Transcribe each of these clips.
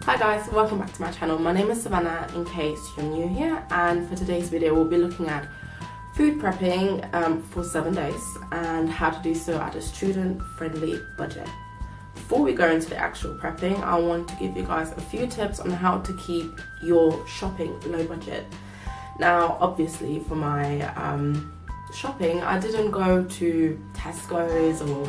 Hi guys, welcome back to my channel. My name is Savannah in case you're new here, and for today's video we'll be looking at food prepping for 7 days and how to do so at a student friendly budget. Before we go into the actual prepping, I want to give you guys a few tips on how to keep your shopping low budget. Now obviously for my shopping I didn't go to Tesco's or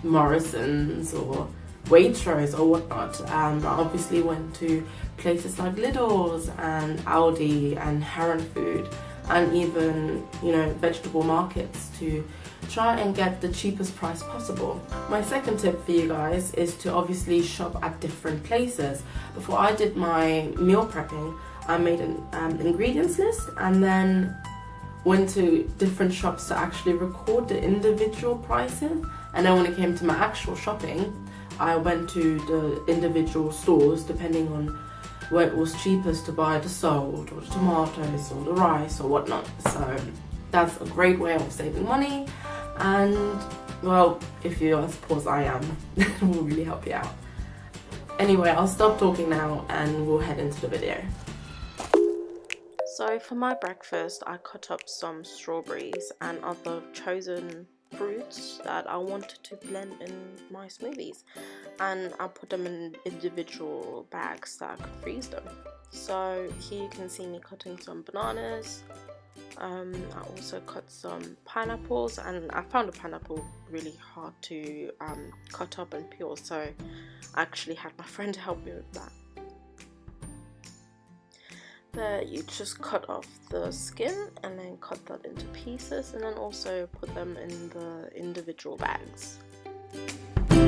Morrison's or Waitrose or whatnot. I obviously went to places like Lidl's and Aldi and Heron Food and even, vegetable markets to try and get the cheapest price possible. My second tip for you guys is to obviously shop at different places. Before I did my meal prepping, I made an ingredients list and then went to different shops to actually record the individual prices, and then when it came to my actual shopping, I went to the individual stores depending on where it was cheapest to buy the salt or the tomatoes or the rice or whatnot. So that's a great way of saving money, and well, if you're as poor as I am, it will really help you out. Anyway, I'll stop talking now and we'll head into the video. So for my breakfast I cut up some strawberries and other chosen fruits that I wanted to blend in my smoothies, and I put them in individual bags that I could freeze them. So here you can see me cutting some bananas. I also cut some pineapples, and I found a pineapple really hard to cut up and peel, so I actually had my friend help me with that. There you just cut off the skin and then cut that into pieces, and then also put them in the individual bags. And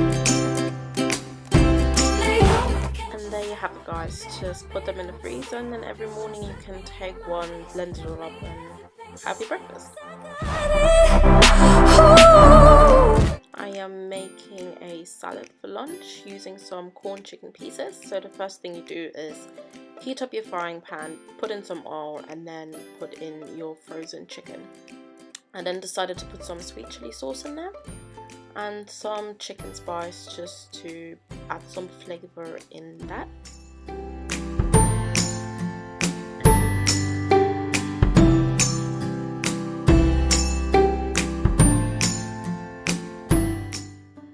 there you have it guys, just put them in the freezer, and then every morning you can take one, blend it all up and have your breakfast. I am making a salad for lunch using some corn chicken pieces. So the first thing you do is heat up your frying pan, put in some oil, and then put in your frozen chicken. I then decided to put some sweet chili sauce in there and some chicken spice just to add some flavor in that.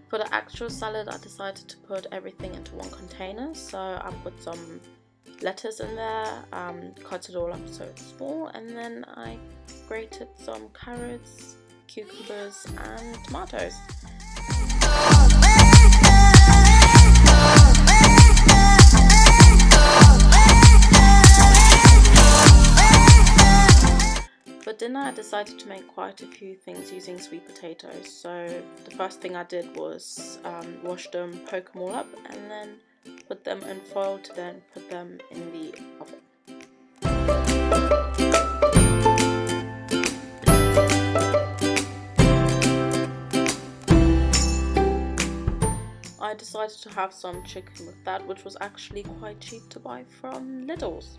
For the actual salad I decided to put everything into one container, so I put some lettuce in there, cut it all up so it's small, and then I grated some carrots, cucumbers and tomatoes. For dinner I decided to make quite a few things using sweet potatoes. So the first thing I did was wash them, poke them all up, and then put them in foil to then put them in the oven. I decided to have some chicken with that, which was actually quite cheap to buy from Lidl's.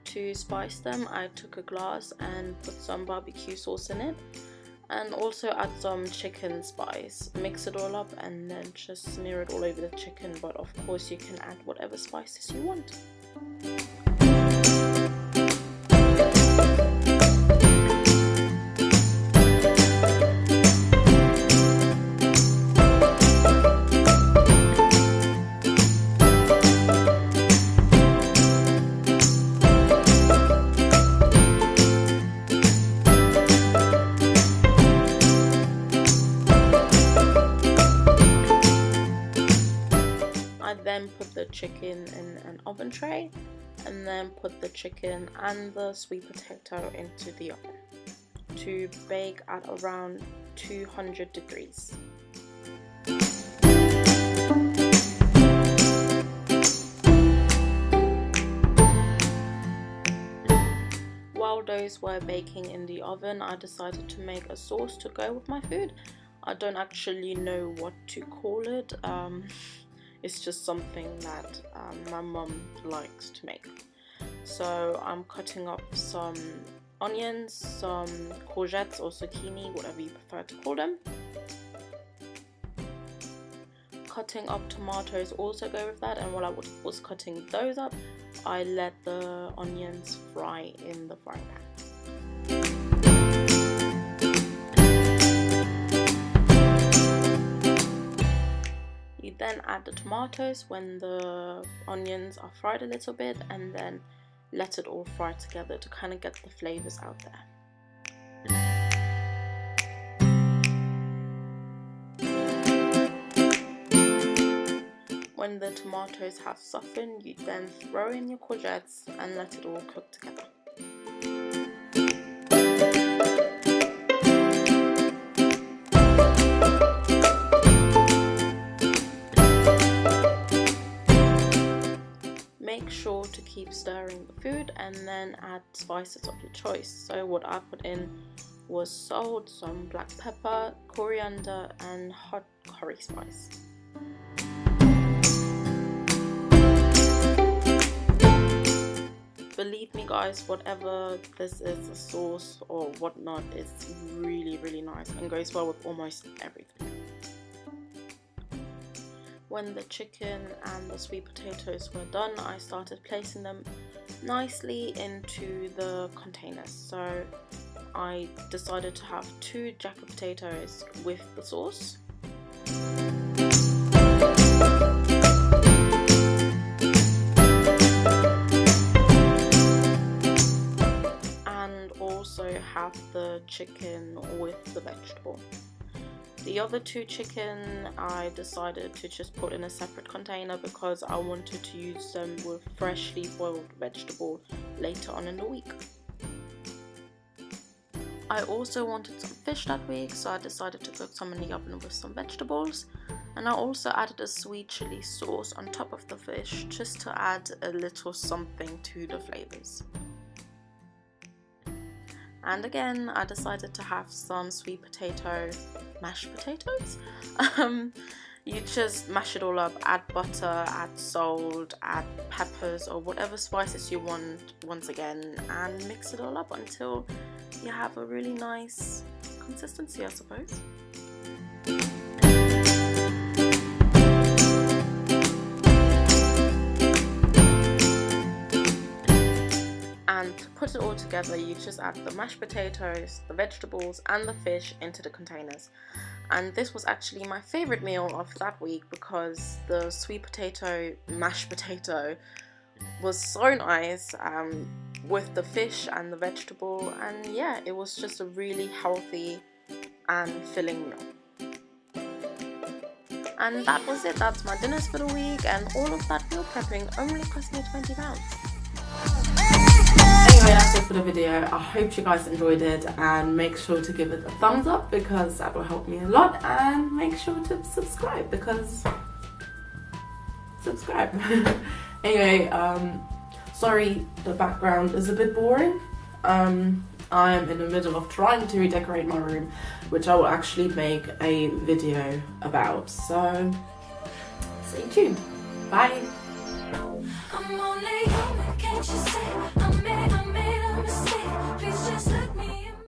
To spice them, I took a glass and put some barbecue sauce in it, and also add some chicken spice. Mix it all up and then just smear it all over the chicken, but of course you can add whatever spices you want. Then put the chicken in an oven tray, and then put the chicken and the sweet potato into the oven to bake at around 200 degrees. While those were baking in the oven, I decided to make a sauce to go with my food. I don't actually know what to call it. It's just something that my mum likes to make. So I'm cutting up some onions, some courgettes or zucchini, whatever you prefer to call them. cutting up tomatoes also go with that, and while I was cutting those up, I let the onions fry in the frying pan. You then add the tomatoes when the onions are fried a little bit, and then let it all fry together to kind of get the flavors out there. When the tomatoes have softened, you then throw in your courgettes and let it all cook together. Make sure to keep stirring the food and then add spices of your choice. So what I put in was salt, some black pepper, coriander and hot curry spice. Believe me guys, whatever this is, a sauce or whatnot, it's really nice and goes well with almost everything. When the chicken and the sweet potatoes were done, I started placing them nicely into the containers. So I decided to have 2 jacket potatoes with the sauce. And also have the chicken with the vegetable. The other 2 chicken I decided to just put in a separate container because I wanted to use them with freshly boiled vegetable later on in the week. I also wanted some fish that week, so I decided to cook some in the oven with some vegetables, and I also added a sweet chili sauce on top of the fish just to add a little something to the flavors. And again, I decided to have some sweet potato mashed potatoes. You just mash it all up, add butter, add salt, add peppers or whatever spices you want once again, and mix it all up until you have a really nice consistency, I suppose. And to put it all together, you just add the mashed potatoes, the vegetables and the fish into the containers. And this was actually my favorite meal of that week because the sweet potato mashed potato was so nice with the fish and the vegetable, and yeah, it was just a really healthy and filling meal. And that was it. That's my dinners for the week, and all of that meal prepping only cost me £20. Anyway, that's it for the video. I hope you guys enjoyed it, and make sure to give it a thumbs up because that will help me a lot, and make sure to subscribe because anyway, sorry the background is a bit boring. I'm in the middle of trying to redecorate my room, which I will actually make a video about, so stay tuned. Bye. I'm only human, can't you say I'm